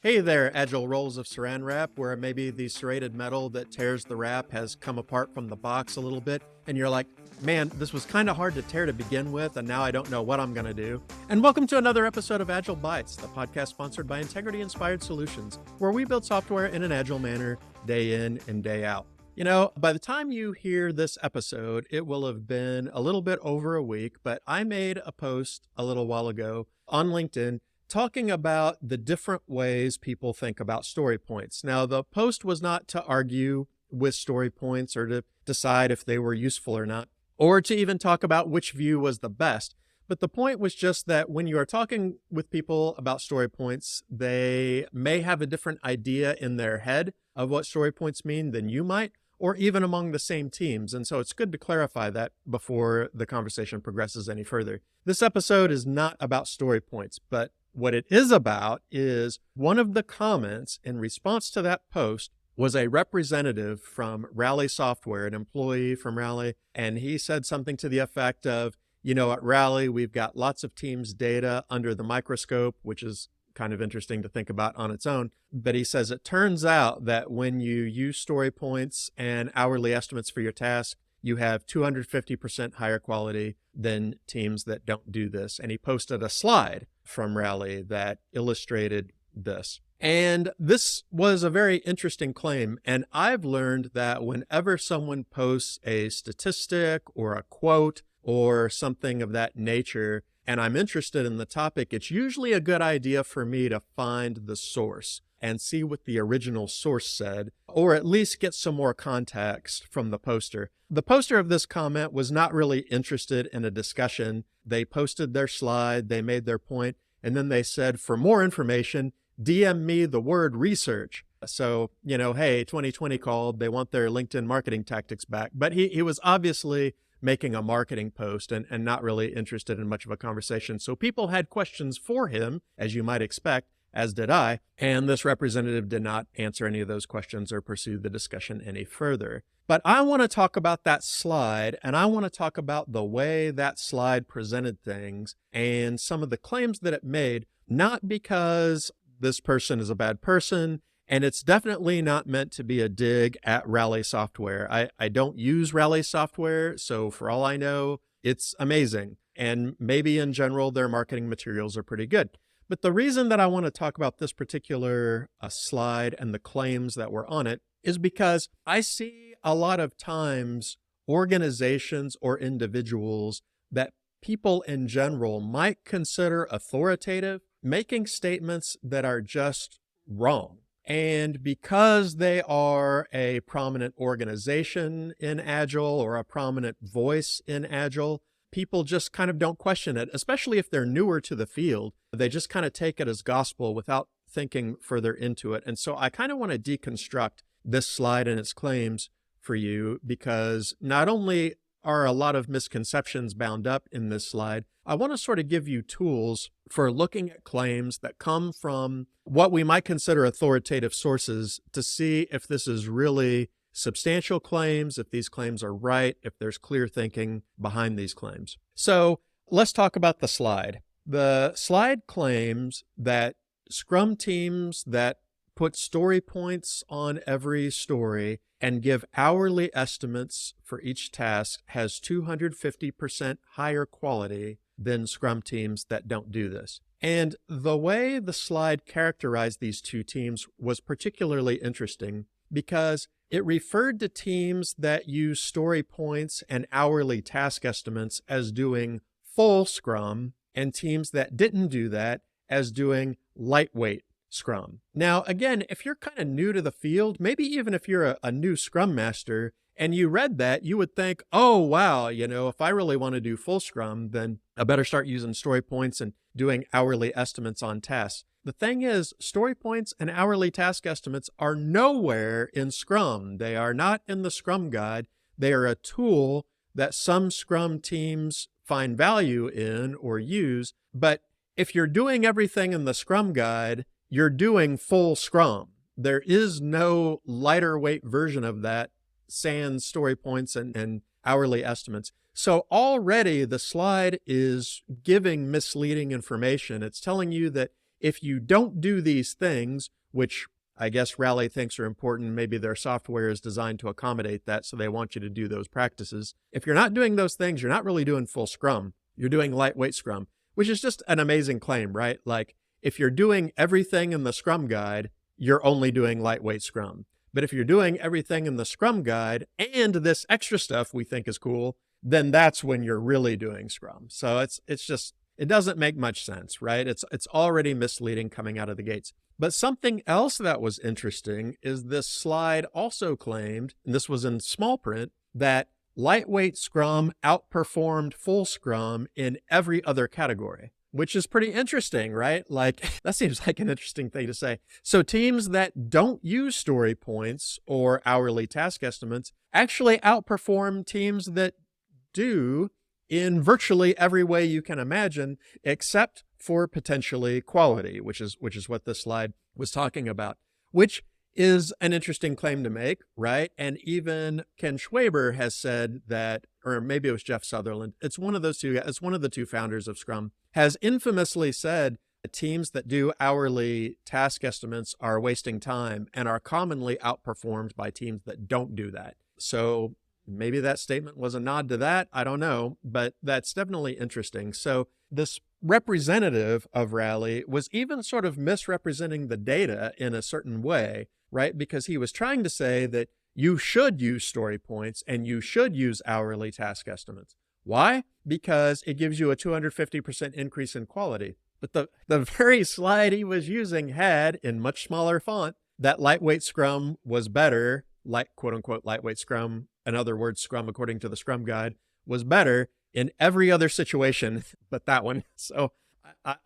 Hey there, Agile rolls of saran wrap, where maybe the serrated metal that tears the wrap has come apart from the box a little bit, and you're like, man, this was kind of hard to tear to begin with, and now I don't know what I'm going to do. And welcome to another episode of Agile Bytes, the podcast sponsored by Integrity Inspired Solutions, where we build software in an agile manner, day in and day out. You know, by the time you hear this episode, it will have been a little bit over a week, but I made a post a little while ago on LinkedIn talking about the different ways people think about story points. Now, the post was not to argue with story points or to decide if they were useful or not, or to even talk about which view was the best. But the point was just that when you are talking with people about story points, they may have a different idea in their head of what story points mean than you might, or even among the same teams. And so it's good to clarify that before the conversation progresses any further. This episode is not about story points, but what it is about is one of the comments in response to that post was a representative from Rally Software, an employee from Rally, and he said something to the effect of, you know, at Rally, we've got lots of teams' data under the microscope, which is kind of interesting to think about on its own. But he says it turns out that when you use story points and hourly estimates for your task, you have 250% higher quality than teams that don't do this. And he posted a slide from Rally that illustrated this. And this was a very interesting claim. And I've learned that whenever someone posts a statistic or a quote or something of that nature, and I'm interested in the topic, it's usually a good idea for me to find the source and see what the original source said, or at least get some more context from the poster. The poster of this comment was not really interested in a discussion. They posted their slide, they made their point, and then they said, for more information, DM me the word research. So, you know, hey, 2020 called, they want their LinkedIn marketing tactics back. But he was obviously making a marketing post and not really interested in much of a conversation. So people had questions for him, as you might expect, as did I, and this representative did not answer any of those questions or pursue the discussion any further. But I want to talk about that slide, and I want to talk about the way that slide presented things and some of the claims that it made, not because this person is a bad person, and it's definitely not meant to be a dig at Rally Software. I don't use Rally Software, so for all I know, it's amazing. And maybe in general, their marketing materials are pretty good. But the reason that I want to talk about this particular slide and the claims that were on it is because I see a lot of times organizations or individuals that people in general might consider authoritative, making statements that are just wrong. And because they are a prominent organization in Agile or a prominent voice in Agile, people just kind of don't question it, especially if they're newer to the field. They just kind of take it as gospel without thinking further into it. And so I kind of want to deconstruct this slide and its claims for you, because not only are a lot of misconceptions bound up in this slide, I want to sort of give you tools for looking at claims that come from what we might consider authoritative sources to see if this is really substantial claims, if these claims are right, if there's clear thinking behind these claims. So let's talk about the slide. The slide claims that Scrum teams that put story points on every story and give hourly estimates for each task has 250% higher quality than Scrum teams that don't do this. And the way the slide characterized these two teams was particularly interesting because it referred to teams that use story points and hourly task estimates as doing full Scrum and teams that didn't do that as doing lightweight Scrum. Now, again, if you're kind of new to the field, maybe even if you're a new Scrum master and you read that, you would think, oh, wow, you know, if I really want to do full Scrum, then I better start using story points and doing hourly estimates on tasks. The thing is, story points and hourly task estimates are nowhere in Scrum. They are not in the Scrum Guide. They are a tool that some Scrum teams find value in or use. But if you're doing everything in the Scrum Guide, you're doing full Scrum. There is no lighter weight version of that, sans story points and hourly estimates. So already the slide is giving misleading information. It's telling you that if you don't do these things, which I guess Rally thinks are important, maybe their software is designed to accommodate that, so they want you to do those practices. If you're not doing those things, you're not really doing full Scrum. You're doing lightweight Scrum, which is just an amazing claim, right? Like, if you're doing everything in the Scrum guide, you're only doing lightweight Scrum. But if you're doing everything in the Scrum guide and this extra stuff we think is cool, then that's when you're really doing Scrum. So it's just, it doesn't make much sense, right? It's already misleading coming out of the gates. But something else that was interesting is this slide also claimed, and this was in small print, that lightweight Scrum outperformed full Scrum in every other category, which is pretty interesting, right? Like, that seems like an interesting thing to say. So teams that don't use story points or hourly task estimates actually outperform teams that do in virtually every way you can imagine, except for potentially quality, which is what this slide was talking about, which is an interesting claim to make, right? And even Ken Schwaber has said that, or maybe it was Jeff Sutherland, it's one of those two, it's one of the two founders of Scrum, has infamously said that teams that do hourly task estimates are wasting time and are commonly outperformed by teams that don't do that. So maybe that statement was a nod to that. I don't know, but that's definitely interesting. So this representative of Rally was even sort of misrepresenting the data in a certain way, right? Because he was trying to say that you should use story points and you should use hourly task estimates. Why? Because it gives you a 250% increase in quality. But the very slide he was using had, in much smaller font, that lightweight Scrum was better, like quote unquote lightweight Scrum, in other words, Scrum according to the Scrum guide, was better in every other situation but that one. So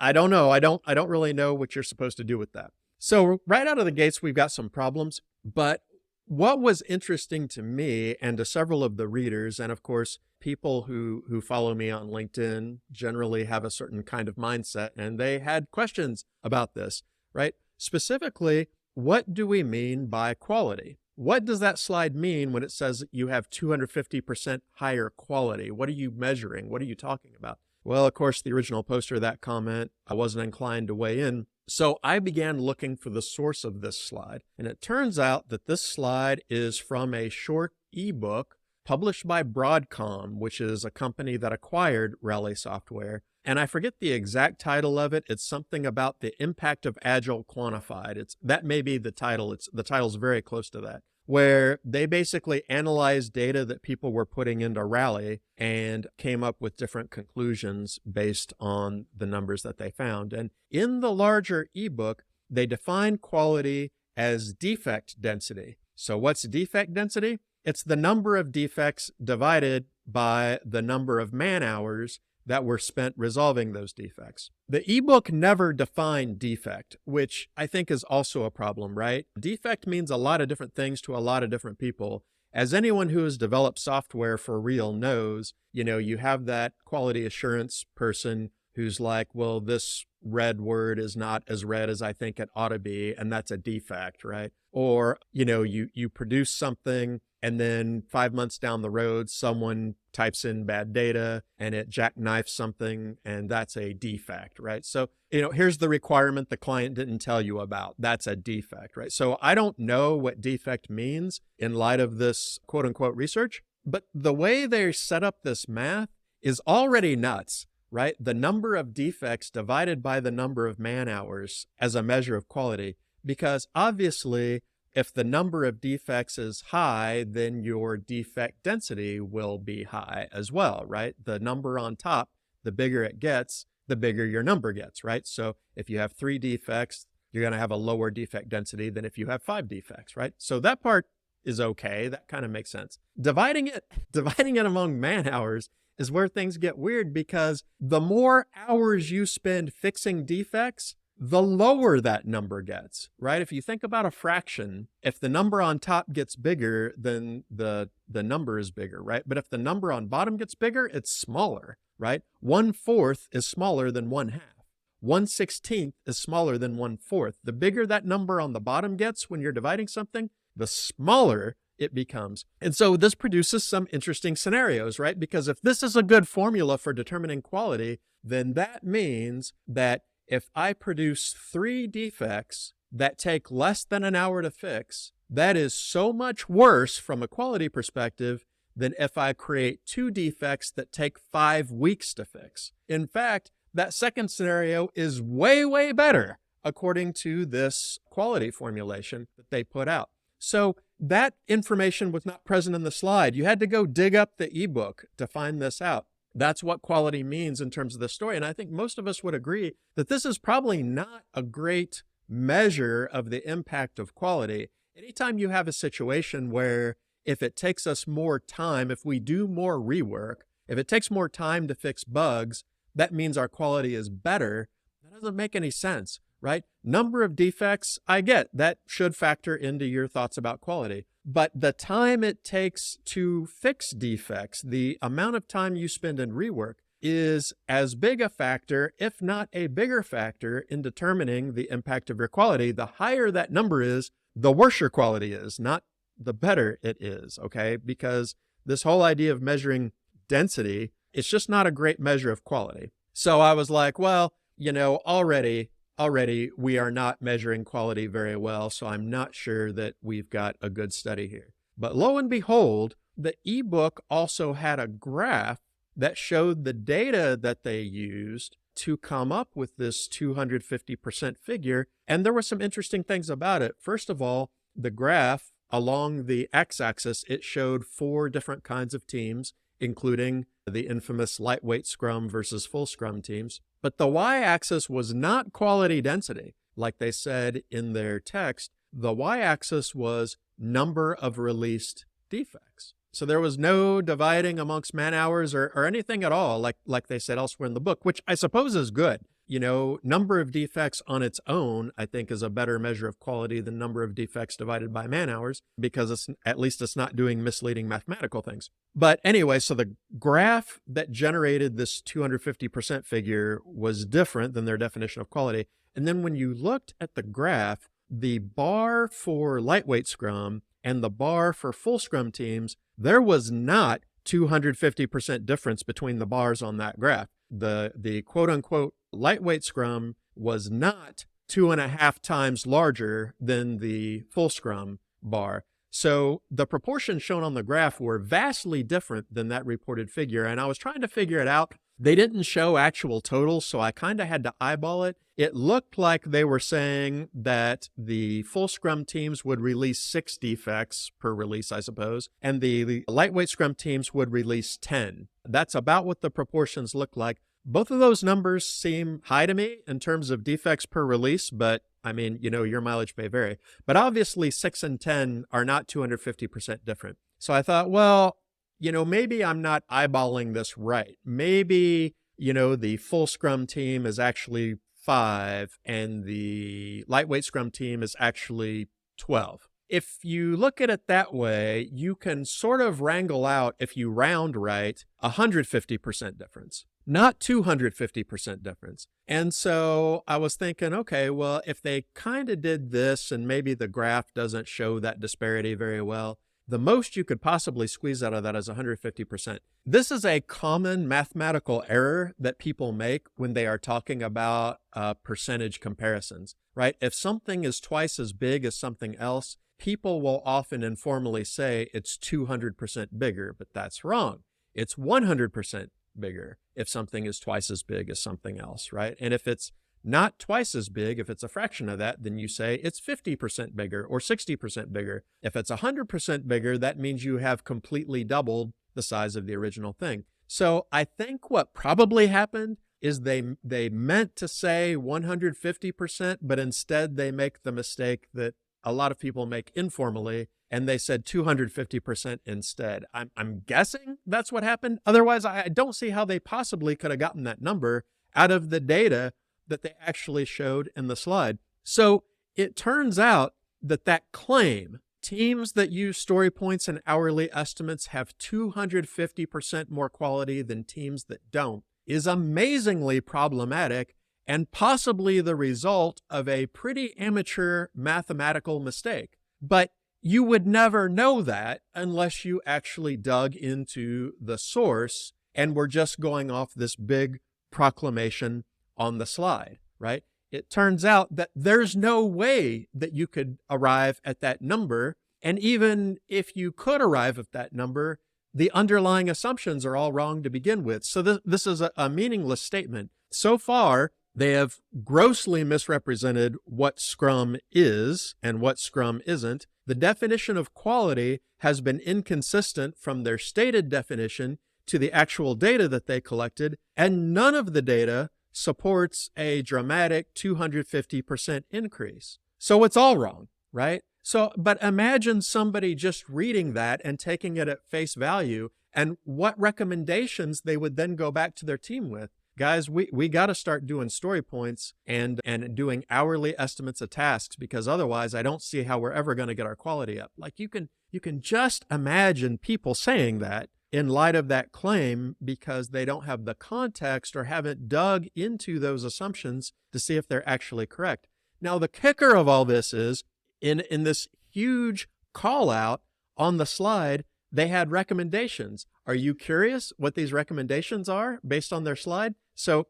I don't know. I don't really know what you're supposed to do with that. So right out of the gates, we've got some problems. But what was interesting to me and to several of the readers, and of course, people who follow me on LinkedIn generally have a certain kind of mindset, and they had questions about this, right? Specifically, what do we mean by quality? What does that slide mean when it says you have 250% higher quality? What are you measuring? What are you talking about? Well, of course, the original poster of that comment, I wasn't inclined to weigh in. So I began looking for the source of this slide. And it turns out that this slide is from a short ebook published by Broadcom, which is a company that acquired Rally Software. And I forget the exact title of it. It's something about the impact of Agile quantified. That may be the title. The title's very close to that, where they basically analyzed data that people were putting into Rally and came up with different conclusions based on the numbers that they found. And in the larger ebook, they define quality as defect density. So what's defect density? It's the number of defects divided by the number of man-hours that were spent resolving those defects. The ebook never defined defect, which I think is also a problem, right? Defect means a lot of different things to a lot of different people. As anyone who has developed software for real knows, you have that quality assurance person who's like, well, this red word is not as red as I think it ought to be, and that's a defect, right? Or, you produce something and then 5 months down the road, someone types in bad data and it jackknifes something, and that's a defect, right? So, here's the requirement the client didn't tell you about. That's a defect, right? So I don't know what defect means in light of this quote unquote research, but the way they set up this math is already nuts, right? The number of defects divided by the number of man hours as a measure of quality, because obviously, if the number of defects is high, then your defect density will be high as well, right? The number on top, the bigger it gets, the bigger your number gets, right? So if you have 3 defects, you're going to have a lower defect density than if you have 5 defects, right? So that part is okay. That kind of makes sense. Dividing it among man hours is where things get weird, because the more hours you spend fixing defects, the lower that number gets, right? If you think about a fraction, if the number on top gets bigger, then the number is bigger, right? But if the number on bottom gets bigger, it's smaller, right? 1/4 is smaller than 1/2. 1/16 is smaller than 1/4. The bigger that number on the bottom gets when you're dividing something, the smaller it becomes. And so this produces some interesting scenarios, right? Because if this is a good formula for determining quality, then that means that if I produce 3 defects that take less than an hour to fix, that is so much worse from a quality perspective than if I create 2 defects that take 5 weeks to fix. In fact, that second scenario is way, way better according to this quality formulation that they put out. So that information was not present in the slide. You had to go dig up the ebook to find this out. That's what quality means in terms of the story. And I think most of us would agree that this is probably not a great measure of the impact of quality. Anytime you have a situation where if it takes us more time, if we do more rework, if it takes more time to fix bugs, that means our quality is better. That doesn't make any sense, right? Number of defects, I get that should factor into your thoughts about quality. But the time it takes to fix defects, the amount of time you spend in rework, is as big a factor, if not a bigger factor, in determining the impact of your quality. The higher that number is, the worse your quality is, not the better it is, okay? Because this whole idea of measuring density, it's just not a great measure of quality. So I was like, well, already we are not measuring quality very well, so I'm not sure that we've got a good study here. But lo and behold, the ebook also had a graph that showed the data that they used to come up with this 250% figure. And there were some interesting things about it. First of all, the graph along the x-axis, it showed 4 different kinds of teams, including the infamous lightweight Scrum versus full Scrum teams. But the y-axis was not quality density. Like they said in their text, the y-axis was number of released defects. So there was no dividing amongst man hours or anything at all, like they said elsewhere in the book, which I suppose is good. Number of defects on its own, I think, is a better measure of quality than number of defects divided by man hours, because at least it's not doing misleading mathematical things. But anyway, so the graph that generated this 250% figure was different than their definition of quality. And then when you looked at the graph, the bar for lightweight Scrum and the bar for full Scrum teams, there was not 250% difference between the bars on that graph. The quote-unquote lightweight Scrum was not 2.5 times larger than the full Scrum bar. So the proportions shown on the graph were vastly different than that reported figure. And I was trying to figure it out. They didn't show actual totals, so I kind of had to eyeball it. It looked like they were saying that the full Scrum teams would release 6 defects per release, I suppose, and the lightweight Scrum teams would release 10. That's about what the proportions look like. Both of those numbers seem high to me in terms of defects per release, but I mean, your mileage may vary. But obviously 6 and 10 are not 250% different. So I thought, well, maybe I'm not eyeballing this right. Maybe, the full Scrum team is actually 5 and the lightweight Scrum team is actually 12. If you look at it that way, you can sort of wrangle out, if you round right, 150% difference, not 250% difference. And so I was thinking, okay, well, if they kind of did this and maybe the graph doesn't show that disparity very well, the most you could possibly squeeze out of that is 150%. This is a common mathematical error that people make when they are talking about percentage comparisons, right? If something is twice as big as something else, people will often informally say it's 200% bigger, but that's wrong. It's 100% bigger if something is twice as big as something else, right? And if it's not twice as big, if it's a fraction of that, then you say it's 50% bigger or 60% bigger. If it's 100% bigger, that means you have completely doubled the size of the original thing. So I think what probably happened is they meant to say 150%, but instead they make the mistake that a lot of people make informally, and they said 250% instead. I'm guessing that's what happened. Otherwise, I don't see how they possibly could have gotten that number out of the data that they actually showed in the slide. So it turns out that claim, teams that use story points and hourly estimates have 250% more quality than teams that don't, is amazingly problematic and possibly the result of a pretty amateur mathematical mistake. But you would never know that unless you actually dug into the source and were just going off this big proclamation on the slide. right? It turns out that there's no way that you could arrive at that number. And even if you could arrive at that number, the underlying assumptions are all wrong to begin with. So this is a meaningless statement. So far, they have grossly misrepresented what Scrum is and what Scrum isn't. The definition of quality has been inconsistent from their stated definition to the actual data that they collected, and none of the data supports a dramatic 250% increase. So it's all wrong, right? So, but imagine somebody just reading that and taking it at face value, and what recommendations they would then go back to their team with. Guys, we got to start doing story points and doing hourly estimates of tasks, because otherwise I don't see how we're ever going to get our quality up. Like you can just imagine people saying that in light of that claim, because they don't have the context or haven't dug into those assumptions to see if they're actually correct. Now, the kicker of all this is in this huge call out on the slide, they had recommendations. Are you curious what these recommendations are based on their slide? So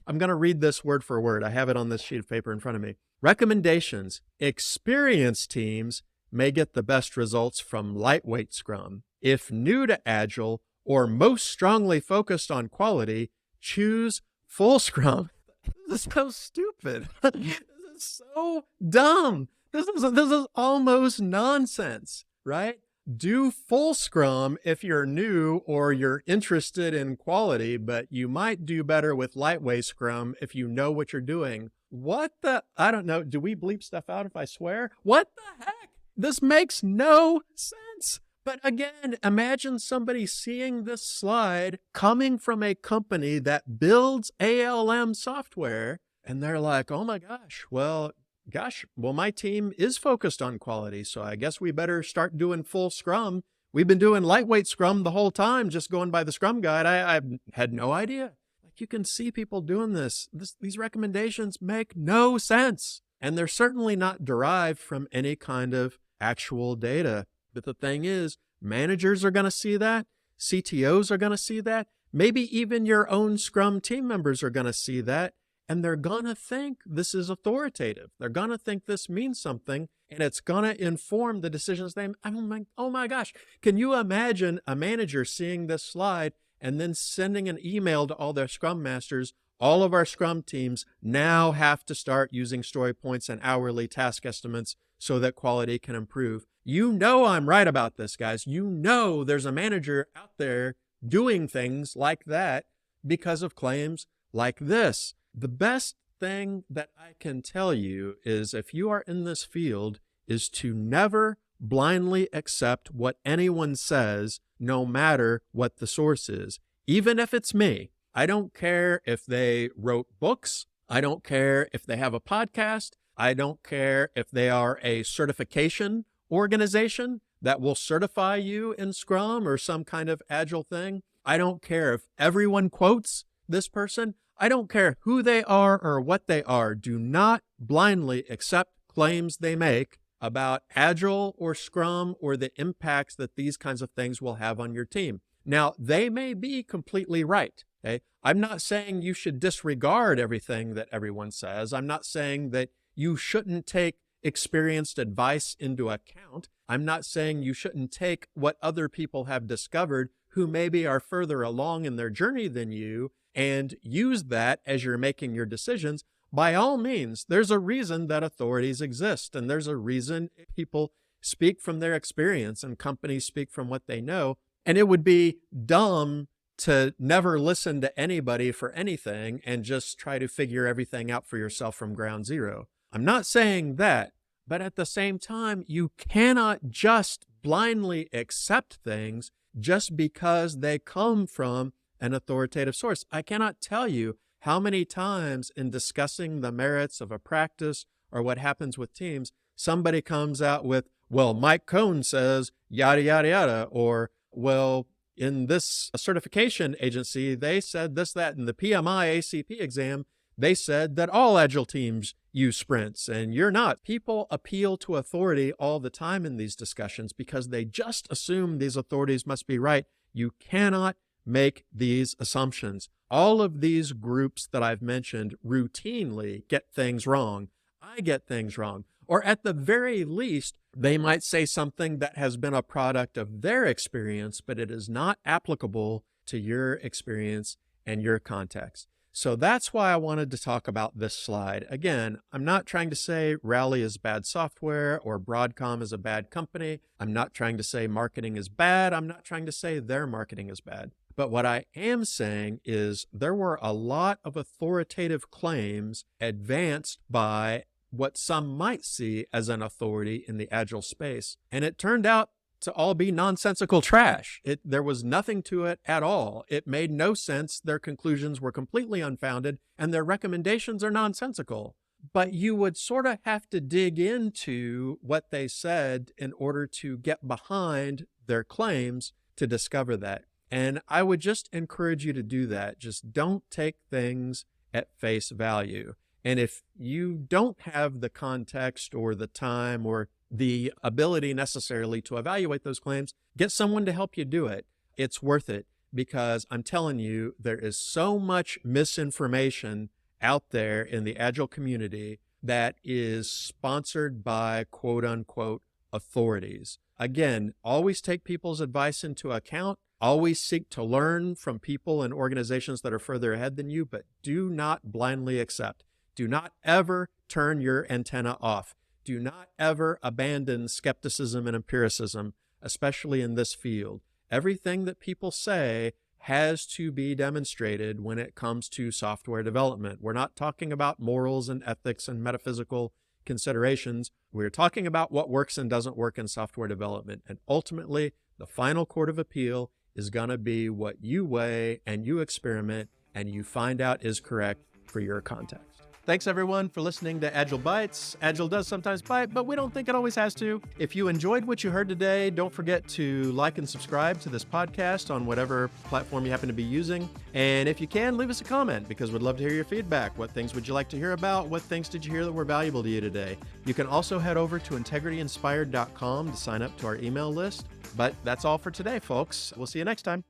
I'm going to read this word for word. I have it on this sheet of paper in front of me. Recommendations. Experienced teams may get the best results from lightweight Scrum. If new to Agile or most strongly focused on quality, choose full Scrum. This is so stupid. This is so dumb. This is almost nonsense, right? Do full Scrum if you're new or you're interested in quality, but you might do better with lightweight Scrum if you know what you're doing. I don't know. Do we bleep stuff out if I swear? What the heck? This makes no sense. But again, imagine somebody seeing this slide coming from a company that builds ALM software, and they're like, oh my gosh, well, my team is focused on quality, so I guess we better start doing full Scrum. We've been doing lightweight Scrum the whole time, just going by the Scrum guide. I had no idea. Like, you can see people doing this. These recommendations make no sense, and they're certainly not derived from any kind of actual data. But the thing is, managers are going to see that. CTOs are going to see that. Maybe even your own Scrum team members are going to see that. And they're going to think this is authoritative. They're going to think this means something, and it's going to inform the decisions they make. Oh my gosh. Can you imagine a manager seeing this slide and then sending an email to all their Scrum masters? All of our Scrum teams now have to start using story points and hourly task estimates so that quality can improve. You know I'm right about this, guys. You know there's a manager out there doing things like that because of claims like this. The best thing that I can tell you is, if you are in this field, is to never blindly accept what anyone says, no matter what the source is. Even if it's me. I don't care if they wrote books. I don't care if they have a podcast. I don't care if they are a certification organization that will certify you in Scrum or some kind of Agile thing. I don't care if everyone quotes this person. I don't care who they are or what they are. Do not blindly accept claims they make about Agile or Scrum or the impacts that these kinds of things will have on your team. Now, they may be completely right. Okay? I'm not saying you should disregard everything that everyone says. I'm not saying that you shouldn't take experienced advice into account. I'm not saying you shouldn't take what other people have discovered who maybe are further along in their journey than you and use that as you're making your decisions. By all means, there's a reason that authorities exist, and there's a reason people speak from their experience and companies speak from what they know. And it would be dumb to never listen to anybody for anything and just try to figure everything out for yourself from ground zero. I'm not saying that, but at the same time, you cannot just blindly accept things just because they come from an authoritative source. I cannot tell you how many times in discussing the merits of a practice or what happens with teams, somebody comes out with, well, Mike Cohn says yada, yada, yada, or, well, in this certification agency, they said this, that, and the PMI ACP exam, they said that all Agile teams use sprints, and you're not. People appeal to authority all the time in these discussions because they just assume these authorities must be right. You cannot make these assumptions. All of these groups that I've mentioned routinely get things wrong. I get things wrong. Or at the very least, they might say something that has been a product of their experience, but it is not applicable to your experience and your context. So that's why I wanted to talk about this slide. Again, I'm not trying to say Rally is bad software or Broadcom is a bad company. I'm not trying to say marketing is bad. I'm not trying to say their marketing is bad. But what I am saying is there were a lot of authoritative claims advanced by what some might see as an authority in the Agile space. And it turned out to all be nonsensical trash. There was nothing to it at all. It made no sense. Their conclusions were completely unfounded, and their recommendations are nonsensical. But you would sort of have to dig into what they said in order to get behind their claims to discover that. And I would just encourage you to do that. Just don't take things at face value. And if you don't have the context or the time or the ability necessarily to evaluate those claims, get someone to help you do it. It's worth it, because I'm telling you, there is so much misinformation out there in the Agile community that is sponsored by quote unquote authorities. Again, always take people's advice into account. Always seek to learn from people and organizations that are further ahead than you, but do not blindly accept. Do not ever turn your antenna off. Do not ever abandon skepticism and empiricism, especially in this field. Everything that people say has to be demonstrated when it comes to software development. We're not talking about morals and ethics and metaphysical considerations. We're talking about what works and doesn't work in software development. And ultimately, the final court of appeal is going to be what you weigh and you experiment and you find out is correct for your context. Thanks everyone for listening to Agile Bites. Agile does sometimes bite, but we don't think it always has to. If you enjoyed what you heard today, don't forget to like and subscribe to this podcast on whatever platform you happen to be using. And if you can, leave us a comment, because we'd love to hear your feedback. What things would you like to hear about? What things did you hear that were valuable to you today? You can also head over to integrityinspired.com to sign up to our email list. But that's all for today, folks. We'll see you next time.